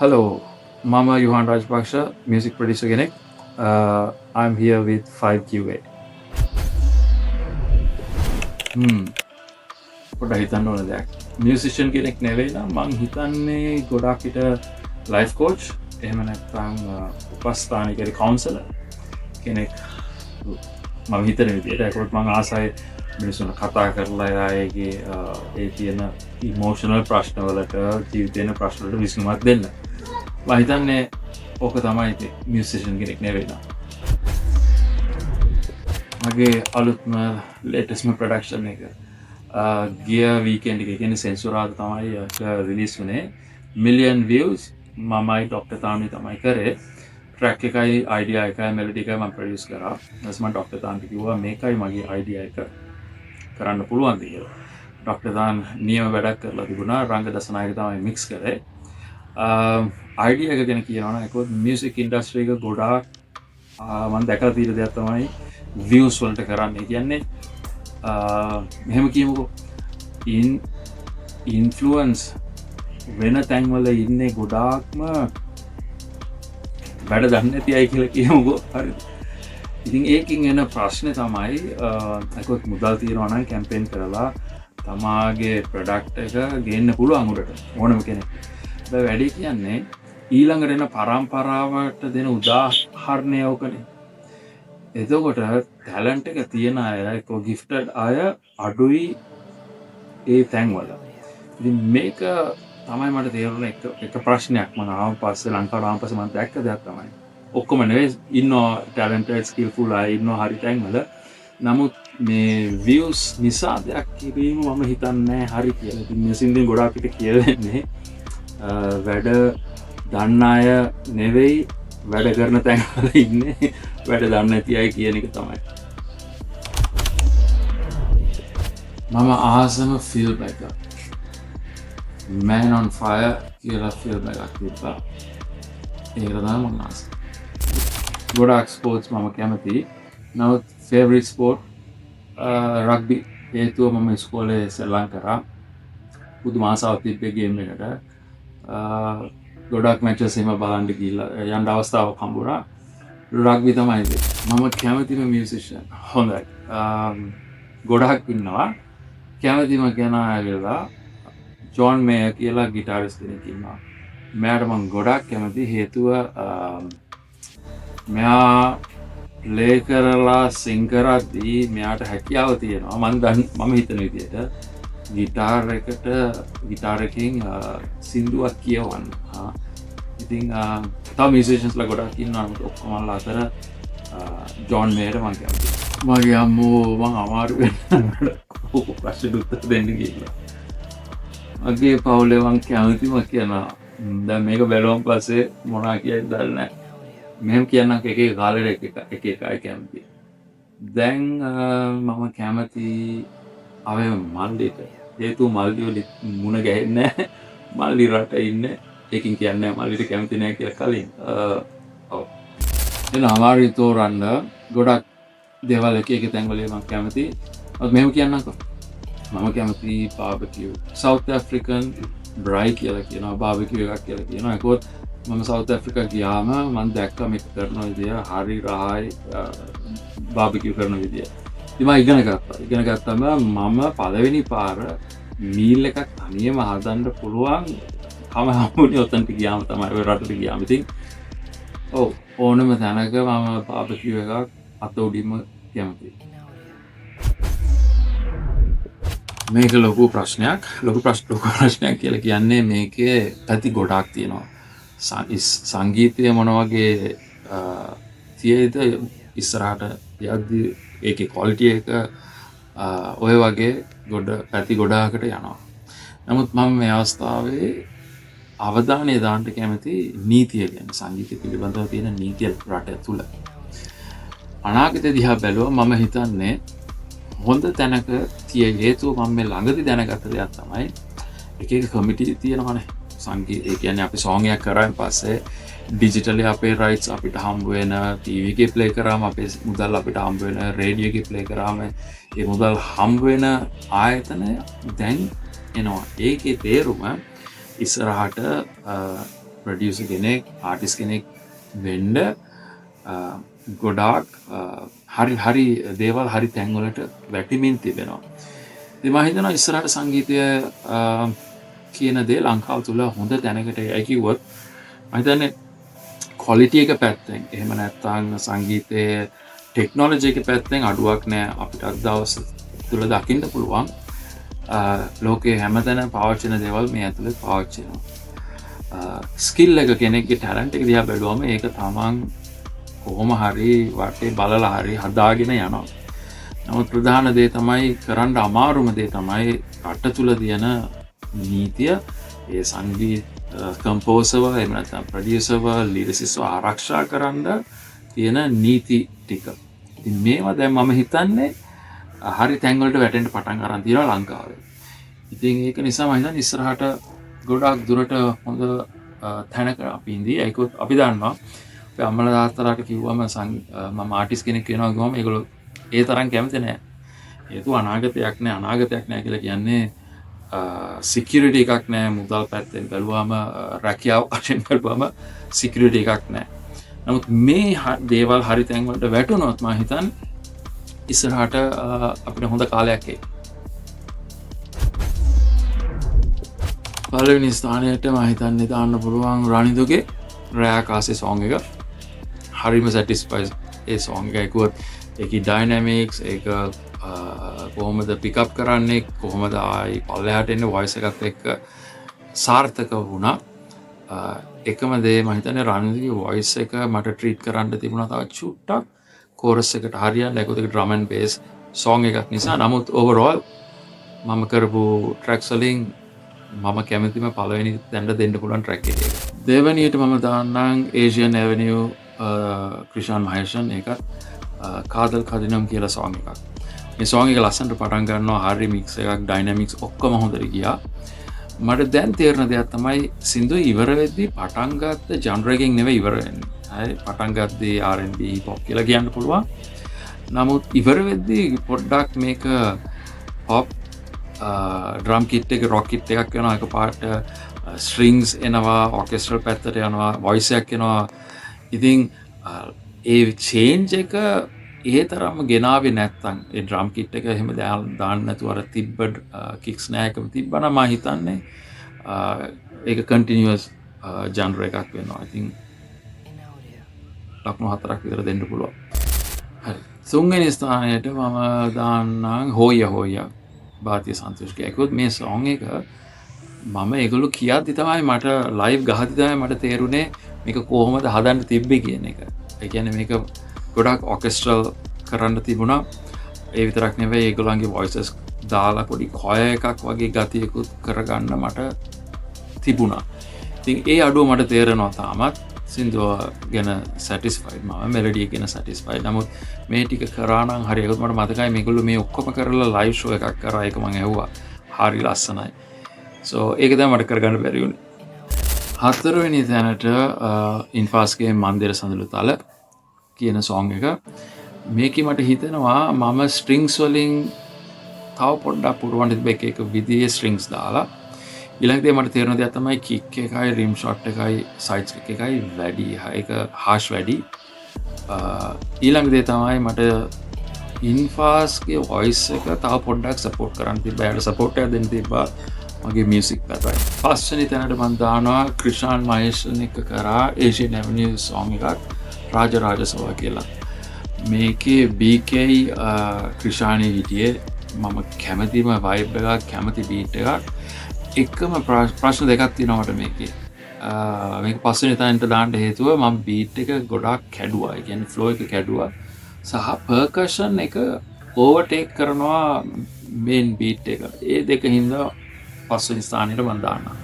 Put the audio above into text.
Hello, Mama Johan Rajpaksha, music producer කෙනෙක්. I'm here with 5QA. පොඩ්ඩක් හිතන්න ඕන දෙයක්. මියුසිෂියන් කෙනෙක් නෙවෙයි නම් මං හිතන්නේ ගොඩක් විට ලයිෆ් කෝච් එහෙම නැත්නම් උපස්ථානිකරි කවුන්සලර් කෙනෙක් මම හිතන විදිහට. ඒකත් මං ආසයි මිනිස්සුන්ට කතා කරලා අයගේ ඒ තියෙන ඉමෝෂනල් ප්‍රශ්න වලට ජීවිතේන ප්‍රශ්න වලට විසඳුමක් දෙන්න. මම හිතන්නේ ඕක තමයි මියුසිෂියන් කෙනෙක් නෙවෙයි නම්. මගේ අලුත්ම ලේටස්ට්ම ප්‍රොඩක්ෂන් එක ගිය වීකෙන්ඩ් එකේ කියන්නේ සෙන්සුරාදා තමයි රිලීස් වුණේ. මිලියන් views මමයි ඩොක්ටර් තාමි තමයි කරේ. ට්‍රැක් එකයි අයිඩියා එකයි මෙලඩි එකයි මම ප්‍රොඩියුස් කරා. ඊට මම ඩොක්ටර් තාන්ට කිව්වා මේකයි මගේ අයිඩියා එක කරන්න පුළුවන්ද කියලා. ඩොක්ටර් තාන් නියම වැඩක් කරලා තිබුණා. රංග දසනායක තමයි මික්ස් කරේ. අයිඩියා එක ගැන කියනවා නම් ඒකත් මියුසික් ඉන්ඩස්ට්‍රි එක ගොඩාක් මම දැකලා තියෙන දෙයක් තමයි views වලට කරන්නේ. කියන්නේ මෙහෙම කියමුකෝ ඉන්ෆ්ලුවන්ස් වෙන තැන්වල ඉන්නේ ගොඩාක්ම වැඩ දන්නේ නැති අය කියලා කියමුකෝ. හරිද? ඉතින් ඒකින් එන ප්‍රශ්නේ තමයි අකෝත් මුදල් තියනවා නම් කැම්පේන් කරලා තමාගේ ප්‍රොඩක්ට් එක ගේන්න පුළුවන් උඩට ඕනම කෙනෙක්. බෑ වැඩි කියන්නේ ඊළඟට එන පරම්පරාවට දෙන උදාහරණය ඕකනේ. එතකොට ටැලන්ට් එක තියෙන අය එක්ක ගිෆ්ටඩ් අය අඩුයි ඒ තැන්වල. ඉතින් මේක තමයි මට තේරුණ එක ප්‍රශ්නයක්. මම ආව පස්සේ ලංකාවට ආව පස්සේ මම දැක්ක දෙයක් තමයි. ඔක්කොම නෙවෙයි ඉන්නවා ටැලන්ටඩ් ස්කිල්ෆුල් අය ඉන්නවා හරි තැන්වල. නමුත් මේ views නිසා දෙයක් කිරීම මම හිතන්නේ හරි කියලා. ඉතින් මෙසින්දින් ගොඩාක් පිට කියවෙන්නේ වැඩ දන්න අය නෙවෙයි වැඩ කරන තැන්වල ඉන්නේ වැඩ දන්නේ නැති අය කියන එක තමයි. මම ආසම ෆිල්ම් එක Man on Fire කියලා ෆිල්ම් එකක් තිබ්බා. ඒක තමයි මම ආස. ගොඩාක් ස්පෝර්ට්ස් මම කැමතියි. නමුත් ෆේවරිට් ස්පෝර්ට් රග්බි. හේතුව මම ඉස්කෝලේ සෙල්ලම් කරා. පුදුම ආසාවක් තිබ්බේ ගේම් එකට. ගොඩක් මැචස් එහෙම බලන්න ගිහිල්ලා යන්න අවස්ථාවක් හම්බුණා. රග්බි තමයි ඒක. මම කැමතිම මියුසිෂියන්. හොඳයි. ගොඩක් ඉන්නවා. කැමතිම කෙනා ඇවිල්ලා ජොන් මේයර් කියලා ගිටාරිස්ට් කෙනෙක් ඉන්නවා. මෙයාට මම ගොඩක් කැමති. හේතුව මෙයා ප්ලේ කරලා සිං කරද්දී මෙයාට හැකියාව තියෙනවා. මම හිතන විදිහට ගිටාර් එකකින් සින්දුවක් කියවන්න. ඉතින් තව මියුසිෂියන්ස්ලා ගොඩක් ඉන්නවා. ඔක්කොමලා අතර ජොන් මේයර් මම කැමතියි. මගේ අම්මෝ මං අමාරු වෙනවා ප්‍රශ්නෙට උත්තර දෙන්න කියලා. මගේ පවුලේ මං කැමතිම කියනවා. දැන් මේක බැලුවම පස්සේ මොනවා කියයිද දන්නේ නැහැ. මෙහෙම කියන්නම් එක කාලෙට එක එකයි කැමති. දැන් මම කැමති අවේ මල්ලිට. හේතුව මල්ලි වල මුණ ගැහෙන්නේ නැහැ. මල්ලි රට ඉන්නේ. ඒකින් කියන්නේ මල්ලිට කැමති නැහැ කියලා කලින්. ඔව්. එන අමාරුයි තෝරන්න ගොඩක් දේවල් එක තැන්වල මම කැමති. මෙහෙම කියන්නම්කෝ. මම කැමති බාබකියු. සවුත් ඇෆ්‍රිකන් බ්‍රයි කියලා කියනවා. බාබකියු එකක් කියලා කියනවා. ඒකත් මම සවුත් ඇෆ්‍රිකා ගියාම මම දැක්කා මේක කරන විදිය හරි රහයි බාබකියු කරන විදිය. ඉතින් මම ඉගෙන ගත්තම මම පළවෙනි පාර මීල් එකක් තනියම හදන්න පුළුවන් කම හම්බුනේ ඔතනට ගියාම තමයි. ඔය රටට ගියාම ඉතින් ඔව් ඕනම තැනක මම බාබකියු එකක් අත උඩින්ම කැමතියි. මේක ලොකු ප්‍රශ්නයක් කියලා කියන්නේ මේකේ පැති ගොඩාක් තියෙනවා. සංගීතය මොන වගේ තියෙයිද ඉස්සරහට යද්දී ඒකේ ක්වොලිටි එක ඔය වගේ පැති ගොඩාකට යනවා. නමුත් මම මේ අවස්ථාවේ අවධානය දාන්න කැමති නීතිය ගැන. සංගීතය පිළිබඳව තියෙන නීතිය රට තුළ. අනාගතය දිහා බැලුවා මම හිතන්නේ හොඳ තැනක තිය හේතුව මම මේ ළඟදී දැනගත්ත දෙයක් තමයි එක කමිටි තියෙනවනේ. සංගීතය කියන්නේ අපි සෝං එකක් කරාන් පස්සේ ඩිජිටලි අපේ රයිට්ස් අපිට හම්බ වෙන, ටීවී එකේ ප්ලේ කරාම අපේ මුදල් අපිට හම්බ වෙන, රේඩියෝ එකේ ප්ලේ කරාම ඒ මුදල් හම්බ වෙන ආයතන දැන් එනවා. ඒකේ තේරුම ඉස්සරහට ප්‍රඩියුසර් කෙනෙක් ආටිස්ට් කෙනෙක් වෙන්න ගොඩාක් හරි දේවල් හරි තැන්වලට වැටිමින් තිබෙනවා. ඉතින් මම හිතනවා ඉස්සරහට සංගීතය කියන දේ ලංකාව තුල හොඳ තැනකට යයි කිව්වොත් මම හිතන්නේ ක්වොලිටි එක පැත්තෙන් එහෙම නැත්නම් සංගීතයේ ටෙක්නොලොජි එක පැත්තෙන් අඩුවක් නෑ අපිට අද දවස් තුල දකින්න පුළුවන්. ලෝකයේ හැමතැනම පාවිච්චි කරන දේවල් මේ ඇතුළේ පාවිච්චි වෙනවා. ස්කිල් එක කෙනෙක්ගේ ටැලන්ට් එක දිහා බැලුවම ඒක තමන් කොහොම හරි වටේ බලලා හරි හදාගෙන යනවා. නමුත් ප්‍රධාන දේ තමයි කරන්න අමාරුම දේ තමයි රට තුල තියෙන නීතිය ඒ සංගීත කම්පෝසර්ව එහෙම නැත්නම් ප්‍රොඩියුසර්ව ලිරිසිස්ව ආරක්ෂා කරන්න තියෙන නීති ටික. ඉතින් මේවා දැන් මම හිතන්නේ හරි තැන් වලට වැටෙන්න පටන් ගන්න තියෙනවා ලංකාවේ. ඉතින් ඒක නිසා මම හිතන්නේ ඉස්සරහට ගොඩක් දුරට හොඳ තැනක අපි ඉඳී. ඒකත් අපි දන්නවා අපේ අම්මලා තාත්තලාට කිව්වම මම ආටිස්ට් කෙනෙක් වෙනවා කිව්වම ඒගොල්ලෝ ඒ තරම් කැමති නැහැ. හේතුව අනාගතයක් නැහැ කියලා කියන්නේ සිකියුරිටි එකක් නැහැ. මුදල් පැත්තෙන් බැලුවාම රැකියාව වශයෙන් බැලුවාම සිකියුරිටි එකක් නැහැ. නමුත් මේ දේවල් හරි තැන් වලට වැටුණොත් මම හිතන්නේ ඉස්සරහට අපිට හොඳ කාලයක් එයි. පළවෙනි ස්ථානයට මම හිතන්නේ දාන්න පුළුවන් රනිදුගේ රෑකාසේ සෝංග් එක. හරිම සැටිස්ෆයිස් ඒ සෝංග් එක ඇහුවොත් ඒකේ ඩයිනමික්ස් ඒක කොහොමද පිකප් කරන්නේ කොහොමද ආයි පල්ලෙහාට එන්නේ වොයිස් එකත් එක්ක සාර්ථක වුණා. එකම දේ මම හිතන්නේ රනිදුගේ වොයිස් එක මට ට්‍රීට් කරන්න තිබුණා තව චුට්ටක් කෝරස් එකට හරියන්න ඒකත් ඩ්‍රම් ඇන්ඩ් බේස් සෝංග් එකක් නිසා. නමුත් ඕවරෝල් මම කරපු ට්‍රැක්ස් වලින් මම කැමතිම පළවෙනි තැනට දෙන්න පුළුවන් ට්‍රැක් එක. දෙවෙනියට මම දාන්නම් ඒෂියන් ඇවෙනියු ක්‍රිෂාන් මහේෂන් ඒකත් කාදල් කදිනම් කියලා සෝංග් එකක්. මේ සෝංග් එක ලස්සනට පටන් ගන්නවා හරි මික්ස් එකක් ඩයිනමික්ස් ඔක්කොම හොඳට ගියා. මට දැන් තේරෙන දෙයක් තමයි සින්දු ඉවර වෙද්දී පටන් ගත්ත ජනර් එකකින් නෙවෙයි ඉවර වෙන්නේ. හරි පටන් ගත්තේ R&B pop කියලා කියන්න පුළුවන්. නමුත් ඉවර වෙද්දී පොඩ්ඩක් මේක pop ඩ්‍රම් කිට් එක රොක් කිට් එකක් වෙනවා එකපාරට ස්ට්‍රින්ග්ස් එනවා ඔර්කෙස්ට්‍රල් පැත්තට යනවා වොයිස් එකක් එනවා. ඉතින් ඒ චේන්ජ් එක ඒ තරම්ම ගෙනාවේ නැත්තම් ඒ ඩ්‍රම් කිට් එක එහෙම දාන්න නැතුව අර තිබ්බ කික්ස් නෑකම තිබ්බනම් මම හිතන්නේ ඒක කන්ටිනියස් ජනර් එකක් වෙනවා. ඉතින් ලකුණු 4ක් විතර දෙන්න පුළුවන්. හරි. තුන්වෙනි ස්ථානයට මම දාන්නම් හොයා හොයා භාරතීය සන්තෝෂ්ගේ. ඒකත් මේ සෝංග් එක මම ඒගොල්ලෝ කියද්දි තමයි මට ලයිව් ගහද්දි තමයි මට තේරුනේ මේක කොහොමද හදන්න තිබ්බේ කියන එක. ඒ කියන්නේ මේක ගොඩක් ඔර්කෙස්ට්‍රල් කරන්න තිබුණා. ඒ විතරක් නෙවෙයි ඒගොල්ලන්ගේ වොයිසස් දාලා පොඩි කොය එකක් වගේ ගතියකුත් කරගන්න මට තිබුණා. ඉතින් ඒ අඩුව මට තේරෙනවා තාමත් සින්දුව ගැන සැටිස්ෆයිඩ් මම මෙලඩිය ගැන සැටිස්ෆයිඩ්. නමුත් මේ ටික කරා නම් හරි. ඒකත් මට මතකයි මේගොල්ලෝ මේ ඔක්කොම කරලා ලයිව් ෂෝ එකක් කරා. ඒක මම ඇහුවා. හරි ලස්සනයි. සෝ ඒක තමයි මට කරගන්න බැරි වුණේ. හතරවෙනි තැනට ඉන්ෆාස්ගේ මන්දිර සඳලු තල කියන සෝංග් එක. මේකේ මට හිතෙනවා මම ස්ට්‍රින්ග්ස් වලින් තව පොඩ්ඩක් පුරවන්න තිබ්බ එක විදිහේ ස්ට්‍රින්ග්ස් දාලා ඊළඟට මට තේරෙන දේ තමයි කික් එකයි රිම් ෂොට් එකයි සයිඩ්ස් එකයි වැඩි. ඒක හාෂ් වැඩි. ඊළඟ දේ තමයි මට ඉන්ෆාස්ගේ වොයිස් එක තව පොඩ්ඩක් සපෝට් කරන්න තිබ්බා. එයාට සපෝට් එකක් දෙන්න තිබ්බා මගේ මියුසික් පැත්තට. පස්වෙනි තැනට මම දානවා ක්‍රිෂාන් මහේෂන් එක කරා ඒෂියන් ඇවෙනියු සෝංග් එකක් රාජරාජසෝවා කියලා. මේකේ BK ක්‍රිෂානී හිටියේ මම කැමතිම වයිබ් එකක් කැමති බීට් එකක්. එකම ප්‍රශ්න දෙකක් තියෙනවා මට මේකේ. මේක පස්වෙනි තැනට දාන්න හේතුව මම බීට් එක ගොඩාක් කැඩුවා. ඒ කියන්නේ ෆ්ලෝ එක කැඩුවා. සහ පර්කෂන් එක ඕවර්ටේක් කරනවා මේන් බීට් එක. ඒ දෙක හින්දා පස්වෙනි ස්ථානෙට මම දානවා.